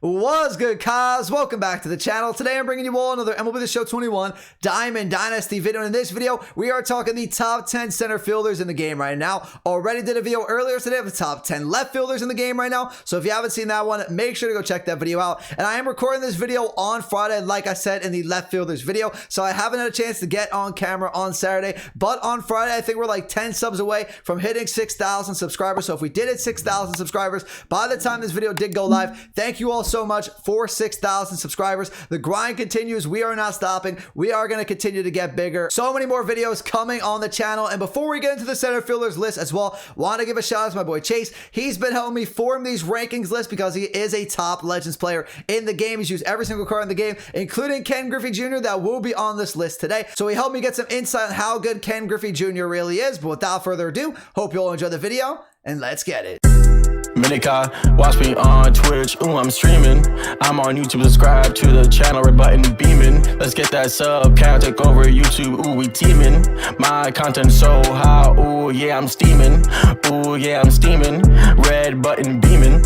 What's good, guys? Welcome back to the channel. Today I'm bringing you all another MLB The Show 21 Diamond Dynasty video. And in this video, we are talking the top 10 center fielders in the game right now. Already did a video earlier today of the top 10 left fielders in the game right now. So if you haven't seen that one, make sure to go check that video out. And I am recording this video on Friday, like I said in the left fielders video. So I haven't had a chance to get on camera on Saturday. But on Friday, I think we're like 10 subs away from hitting 6,000 subscribers. So if we did hit 6,000 subscribers by the time this video did go live, thank you all so much for 6,000 subscribers. The grind continues. We are not stopping. We are going to continue to get bigger. So many more videos coming on the channel. And before we get into the center fielders list as well, want to give a shout out to my boy Chase. He's been helping me form these rankings lists because he is a top Legends player in the game. He's used every single card in the game, including Ken Griffey Jr. that will be on this list today. So he helped me get some insight on how good Ken Griffey Jr. really is. But without further ado, hope you all enjoy the video and let's get it. Minika, watch me on Twitch, ooh, I'm streaming. I'm on YouTube, subscribe to the channel, red button beaming. Let's get that sub count, take over YouTube, ooh, we teaming. My content so high, ooh, yeah, I'm steaming. Ooh, yeah, I'm steaming. Red button beaming.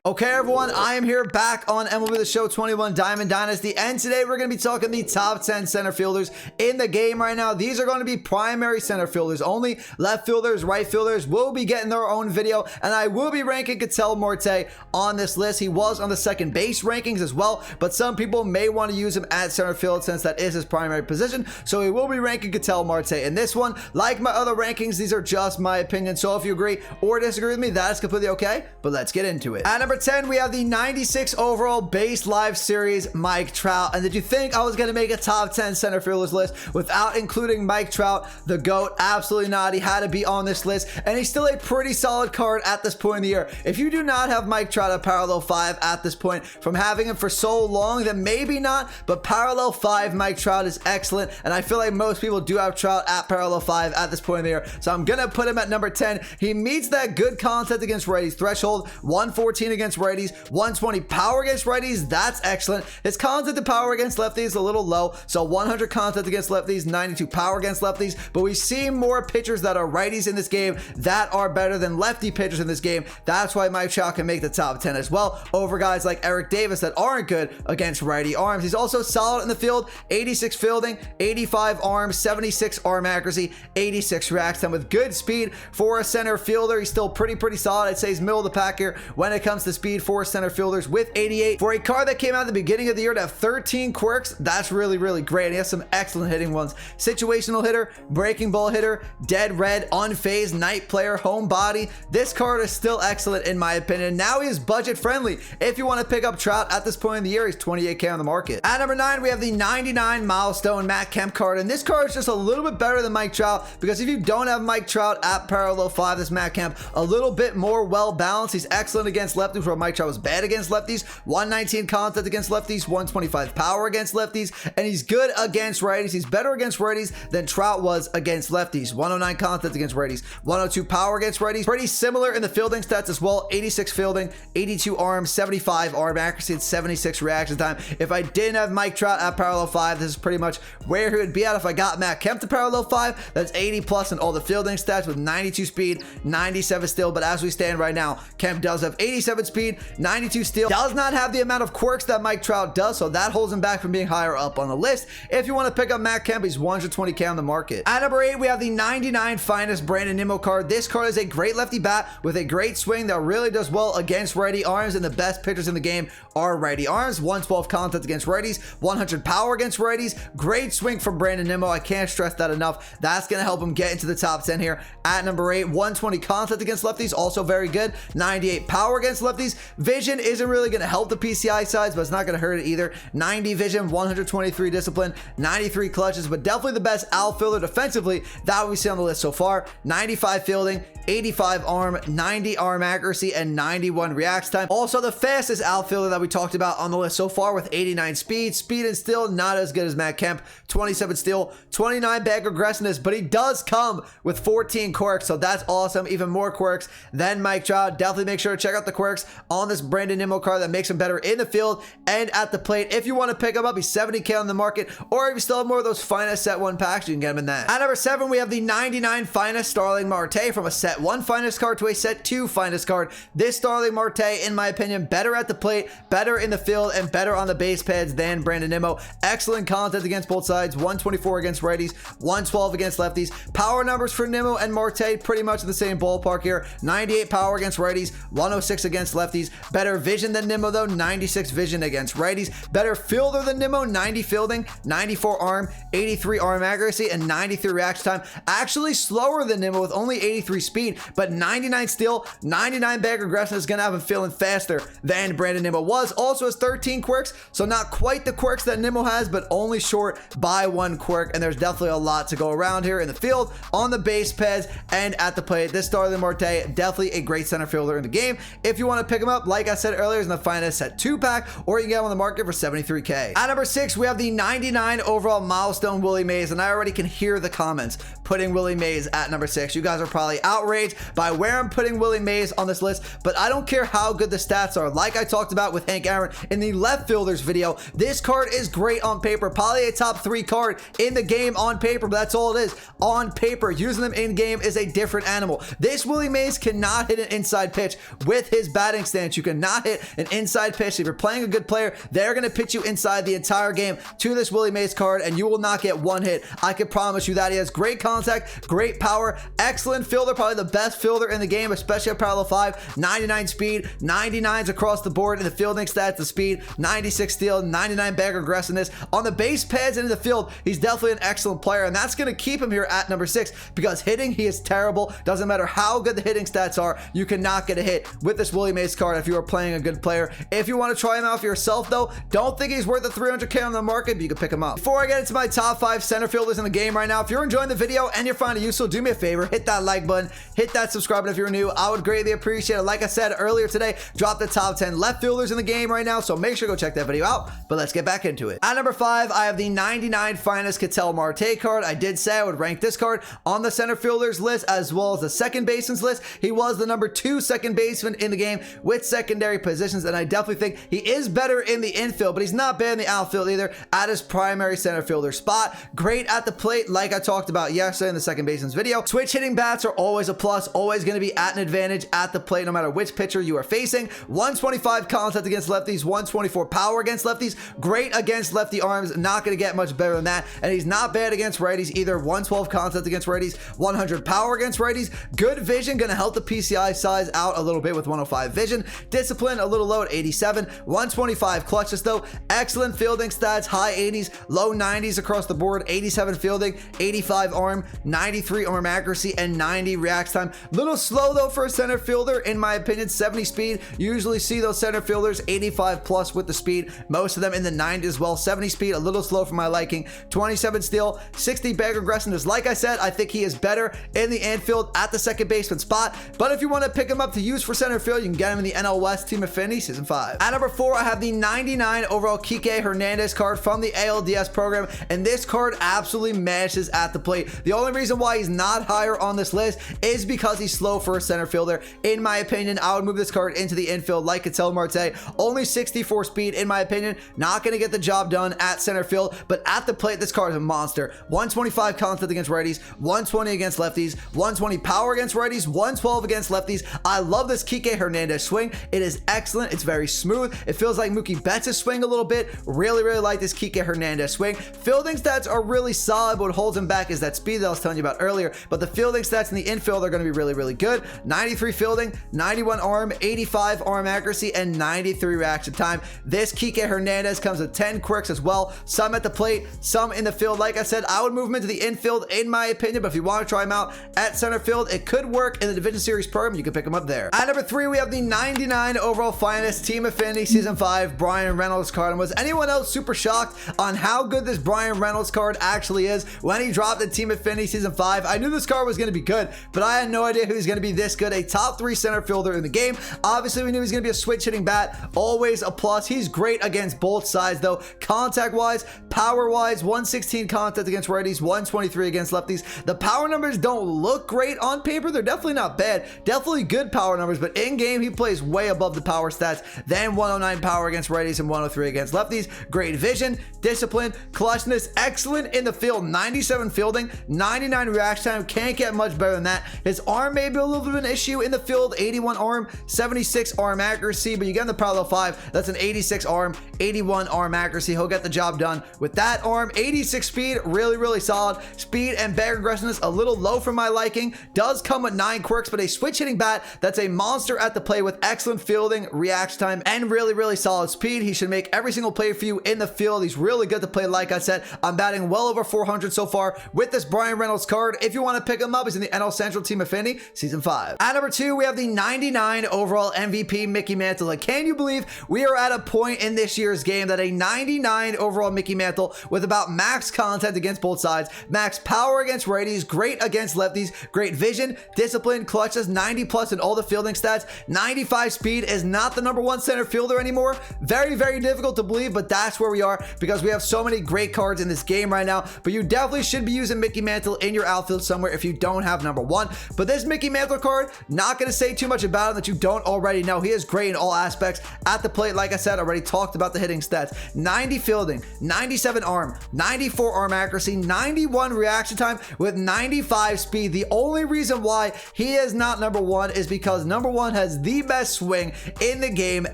Okay, everyone, I am here back on MLB The Show 21 Diamond Dynasty, and today we're going to be talking the top 10 center fielders in the game right now. These are going to be primary center fielders only. Left fielders, right fielders will be getting their own video, and I will be ranking Ketel Marte on this list. He was on the second base rankings as well, but some people may want to use him at center field since that is his primary position, so we will be ranking Ketel Marte in this one. Like my other rankings, these are just my opinion, so if you agree or disagree with me, that is completely okay, but let's get into it. At number 10, we have the 96 overall base live series Mike Trout. And did you think I was going to make a top 10 center fielders list without including Mike Trout, the GOAT? Absolutely not. He had to be on this list, and he's still a pretty solid card at this point in the year. If you do not have Mike Trout at parallel 5 at this point from having him for so long, then maybe not, but parallel 5 Mike Trout is excellent, and I feel like most people do have Trout at parallel 5 at this point in the year, so I'm going to put him at number 10. He meets that good contact against righties threshold, 114 against righties, 120 power against righties. That's excellent. His contact to power against lefties is a little low, so 100 contact against lefties, 92 power against lefties, but we see more pitchers that are righties in this game that are better than lefty pitchers in this game. That's why Mike Trout can make the top 10 as well over guys like Eric Davis that aren't good against righty arms. He's also solid in the field, 86 fielding, 85 arms, 76 arm accuracy, 86 react time with good speed for a center fielder. He's still pretty solid. I'd say he's middle of the pack here when it comes to speed for center fielders with 88. For a card that came out at the beginning of the year to have 13 quirks, that's really great. And he has some excellent hitting ones. Situational hitter, breaking ball hitter, dead red, unfazed, night player, home body. This card is still excellent in my opinion. Now he is budget friendly. If you want to pick up Trout at this point in the year, he's 28K on the market. At number 9, we have the 99 milestone Matt Kemp card. And this card is just a little bit better than Mike Trout because if you don't have Mike Trout at parallel 5, this Matt Kemp a little bit more well balanced. He's excellent against lefties where Mike Trout was bad against lefties, 119 contact against lefties, 125 power against lefties, and he's good against righties. He's better against righties than Trout was against lefties, 109 contact against righties, 102 power against righties. Pretty similar in the fielding stats as well, 86 fielding, 82 arm, 75 arm accuracy, and 76 reaction time. If I didn't have Mike Trout at parallel 5, this is pretty much where he would be at. If I got Matt Kemp to parallel 5, that's 80 plus in all the fielding stats with 92 speed, 97 steal, but as we stand right now, Kemp does have 87 speed, 92 steal, does not have the amount of quirks that Mike Trout does, so that holds him back from being higher up on the list. If you want to pick up Matt Kemp, he's 120K on the market. At number 8, we have the 99 finest Brandon Nimmo card. This card is a great lefty bat with a great swing that really does well against righty arms, and the best pitchers in the game are righty arms. 112 contact against righties, 100 power against righties. Great swing from Brandon Nimmo. I can't stress that enough. That's going to help him get into the top 10 here. At number 8, 120 contact against lefties, also very good. 98 power against lefties. Vision isn't really going to help the PCI sides, but it's not going to hurt it either. 90 vision, 123 discipline, 93 clutches, but definitely the best outfielder defensively that we see on the list so far. 95 fielding, 85 arm, 90 arm accuracy, and 91 react time. Also the fastest outfielder that we talked about on the list so far with 89 speed. Speed and steal not as good as Matt Kemp. 27 steal, 29 bag aggressiveness, but he does come with 14 quirks, so that's awesome. Even more quirks than Mike Trout. Definitely make sure to check out the quirks on this Brandon Nimmo card that makes him better in the field and at the plate. If you want to pick him up, he's 70K on the market, or if you still have more of those finest set 1 packs, you can get him in that. At number 7, we have the 99 finest Starling Marte, from a set 1 finest card to a set 2 finest card. This Starling Marte, in my opinion, better at the plate, better in the field, and better on the base pads than Brandon Nimmo. Excellent contact against both sides, 124 against righties, 112 against lefties. Power numbers for Nimmo and Marte pretty much in the same ballpark here. 98 power against righties, 106 against lefties. Better vision than Nimmo though, 96 vision against righties. Better fielder than Nimmo, 90 fielding, 94 arm, 83 arm accuracy, and 93 reaction time. Actually slower than Nimmo with only 83 speed, but 99 steal, 99 bag aggression is going to have him feeling faster than Brandon Nimmo was. Also has 13 quirks, so not quite the quirks that Nimmo has, but only short by 1 quirk, and there's definitely a lot to go around here in the field, on the base pads, and at the plate. This Starling Marte, definitely a great center fielder in the game. If you want to pick him up, like I said earlier, is in the finest set 2 pack, or you can get him on the market for 73K. At number 6, we have the 99 overall milestone Willie Mays, and I already can hear the comments putting Willie Mays at number 6. You guys are probably outraged by where I'm putting Willie Mays on this list, but I don't care how good the stats are. Like I talked about with Hank Aaron in the left fielders video, this card is great on paper. Probably a top 3 card in the game on paper, but that's all it is. On paper, using them in game is a different animal. This Willie Mays cannot hit an inside pitch with his batting stance. You cannot hit an inside pitch. If you're playing a good player, they're going to pitch you inside the entire game to this Willie Mays card, and you will not get 1 hit. I can promise you that. He has great contact, great power, excellent fielder, probably the best fielder in the game, especially at parallel 5, 99 speed, 99s across the board in the fielding stats, the speed, 96 steal, 99 bag aggressiveness. On the base pads and in the field, he's definitely an excellent player, and that's going to keep him here at number 6, because hitting, he is terrible. Doesn't matter how good the hitting stats are, you cannot get a hit with this Willie Mays card if you are playing a good player. If you want to try him out for yourself though, don't think he's worth the 300K on the market, but you can pick him up. Before I get into my top 5 center fielders in the game right now, if you're enjoying the video and you're finding it useful, do me a favor, hit that like button, hit that subscribe button if you're new. I would greatly appreciate it. Like I said earlier today, drop the top 10 left fielders in the game right now, so make sure to go check that video out, but let's get back into it. At number 5, I have the 99 finest Ketel Marte card. I did say I would rank this card on the center fielders list as well as the second baseman's list. He was the number 2 second baseman in the game with secondary positions, and I definitely think he is better in the infield, but he's not bad in the outfield either at his primary center fielder spot. Great at the plate, like I talked about yesterday in the second baseman's video. Switch hitting bats are always a plus, always going to be at an advantage at the plate no matter which pitcher you are facing. 125 contact against lefties, 124 power against lefties. Great against lefty arms, not going to get much better than that, and he's not bad against righties either. 112 contact against righties, 100 power against righties. Good vision, going to help the PCI size out a little bit with 105 vision. Discipline a little low at 87. 125 clutches though. Excellent fielding stats, high 80s, low 90s across the board. 87 fielding, 85 arm, 93 arm accuracy, and 90 react time. Little slow though for a center fielder in my opinion. 70 speed. You usually see those center fielders 85 plus with the speed, most of them in the 90s as well. 70 speed, a little slow for my liking. 27 steal, 60 bag aggressiveness. Like I said, I think he is better in the infield at the second baseman spot, but if you want to pick him up to use for center field, you can get him in the NL West Team Affinity Season 5. At number 4, I have the 99 overall Kike Hernandez card from the ALDS program, and this card absolutely mashes at the plate. The only reason why he's not higher on this list is because he's slow for a center fielder. In my opinion, I would move this card into the infield like Ketel Marte. Only 64 speed, in my opinion, not going to get the job done at center field, but at the plate, this card is a monster. 125 contact against righties, 120 against lefties, 120 power against righties, 112 against lefties. I love this Kike Hernandez swing. It is excellent. It's very smooth. It feels like Mookie Betts' swing a little bit. Really like this Kike Hernandez swing. Fielding stats are really solid. What holds him back is that speed that I was telling you about earlier, but the fielding stats in the infield are going to be really good. 93 fielding, 91 arm, 85 arm accuracy, and 93 reaction time. This Kike Hernandez comes with 10 quirks as well. Some at the plate, some in the field. Like I said, I would move him into the infield in my opinion, but if you want to try him out at center field, it could work in the Division Series program. You can pick him up there. At number 3, we have the 99 overall finest Team Affinity Season 5 Brian Reynolds card. And was anyone else super shocked on how good this Brian Reynolds card actually is when he dropped the Team Affinity Season 5? I knew this card was going to be good, but I had no idea he was going to be this good. A top 3 center fielder in the game. Obviously, we knew he was going to be a switch hitting bat. Always a plus. He's great against both sides though. Contact wise, power wise, 116 contact against righties, 123 against lefties. The power numbers don't look great on paper. They're definitely not bad. Definitely good power numbers, but in game, he plays way above the power stats, then 109 power against righties and 103 against lefties. Great vision, discipline, clutchness, excellent in the field, 97 fielding, 99 reaction time. Can't get much better than that. His arm may be a little bit of an issue in the field, 81 arm, 76 arm accuracy, but you get in the parallel 5, that's an 86 arm, 81 arm accuracy. He'll get the job done with that arm. 86 speed, really solid. Speed and bag aggressiveness a little low for my liking. Does come with 9 quirks, but a switch hitting bat that's a monster at the plate with excellent fielding, reaction time, and really solid speed. He should make every single play for you in the field. He's really good to play. Like I said, I'm batting well over 400 so far with this Brian Reynolds card. If you want to pick him up, he's in the NL Central Team Affinity Season 5. At number 2, we have the 99 overall MVP Mickey Mantle. Like, can you believe we are at a point in this year's game that a 99 overall Mickey Mantle with about max content against both sides, max power against righties, great against lefties, great vision, discipline, clutches, 90 plus in all the fielding stats, 95 speed, is not the #1 center fielder anymore. Very difficult to believe, but that's where we are because we have so many great cards in this game right now. But you definitely should be using Mickey Mantle in your outfield somewhere if you don't have #1. But this Mickey Mantle card, not going to say too much about him that you don't already know. He is great in all aspects at the plate. Like I said, already talked about the hitting stats. 90 fielding, 97 arm, 94 arm accuracy, 91 reaction time with 95 speed. The only reason why he is not #1 is because #1 has the best swing in the game.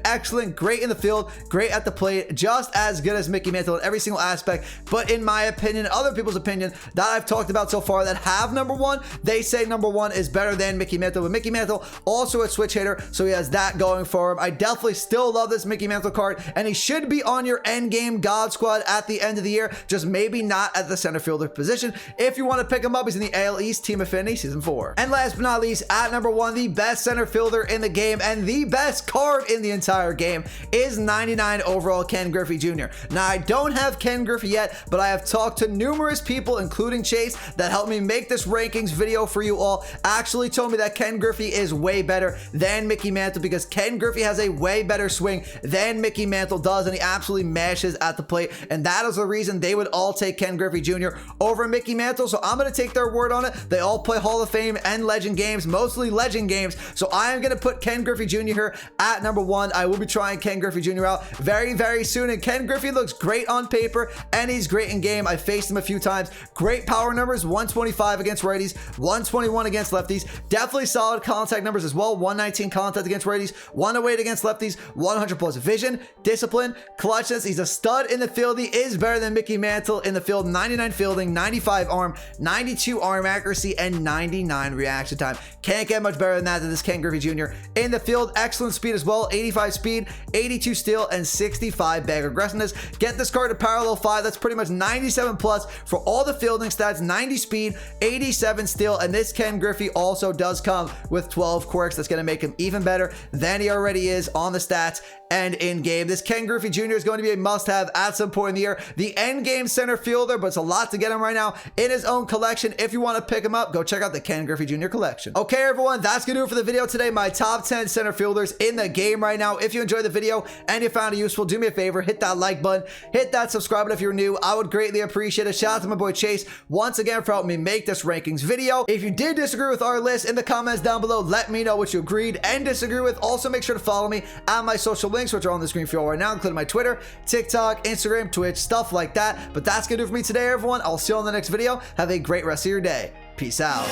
Excellent, great in the field, great at the plate, just as good as Mickey Mantle in every single aspect. But in my opinion, other people's opinion that I've talked about so far that have #1, they say #1 is better than Mickey Mantle. But Mickey Mantle also a switch hitter, so he has that going for him. I definitely still love this Mickey Mantle card, and he should be on your end game God squad at the end of the year, just maybe not at the center fielder position. If you want to pick him up, he's in the AL East Team Affinity Season 4. And last but not least, at #1, the best center fielder in the game and the best card in the entire game is 99 overall Ken Griffey Jr. Now, I don't have Ken Griffey yet, but I have talked to numerous people, including Chase, that helped me make this rankings video for you all, actually told me that Ken Griffey is way better than Mickey Mantle because Ken Griffey has a way better swing than Mickey Mantle does, and he absolutely mashes at the plate, and that is the reason they would all take Ken Griffey Jr. over Mickey Mantle. So I'm going to take their word on it. They all play Hall of Fame and Legend games, mostly Legend games, so I am going to put Ken Griffey Jr. here at #1. I will be trying Ken Griffey Jr. out very soon, and Ken Griffey looks great on paper and he's great in game. I faced him a few times. Great power numbers, 125 against righties, 121 against lefties. Definitely solid contact numbers as well, 119 contact against righties, 108 against lefties, 100 plus vision, discipline, clutchness. He's a stud in the field. He is better than Mickey Mantle in the field. 99 fielding, 95 arm, 92 arm accuracy, and 99 reaction time. Can't get much better than that, than this Ken Griffey Jr. in the field. Excellent speed as well, 85 speed, 82 steal, and 65 bag aggressiveness. Get this card to parallel 5. That's pretty much 97 plus for all the fielding stats, 90 speed, 87 steal, and this Ken Griffey also does come with 12 quirks. That's going to make him even better than he already is on the stats and in game. This Ken Griffey Jr. is going to be a must-have at some point in the year. The end game center fielder, but it's a lot to get him right now in his own collection. If you want to pick him up, go check out the Ken Griffey Jr. collection. Okay, everyone, that's going to do it for the video today. My top 10 center fielders in the game right now. If you enjoyed the video and you found it useful, do me a favor, hit that like button, hit that subscribe button if you're new. I would greatly appreciate it. Shout out to my boy Chase once again for helping me make this rankings video. If you did disagree with our list, in the comments down below, let me know what you agreed and disagree with. Also, make sure to follow me at my social links, which are on the screen for you all right now, including my Twitter, TikTok, Instagram, Twitch, stuff like that. But that's gonna do it for me today, everyone. I'll see you on the next video. Have a great rest of your day. Peace out.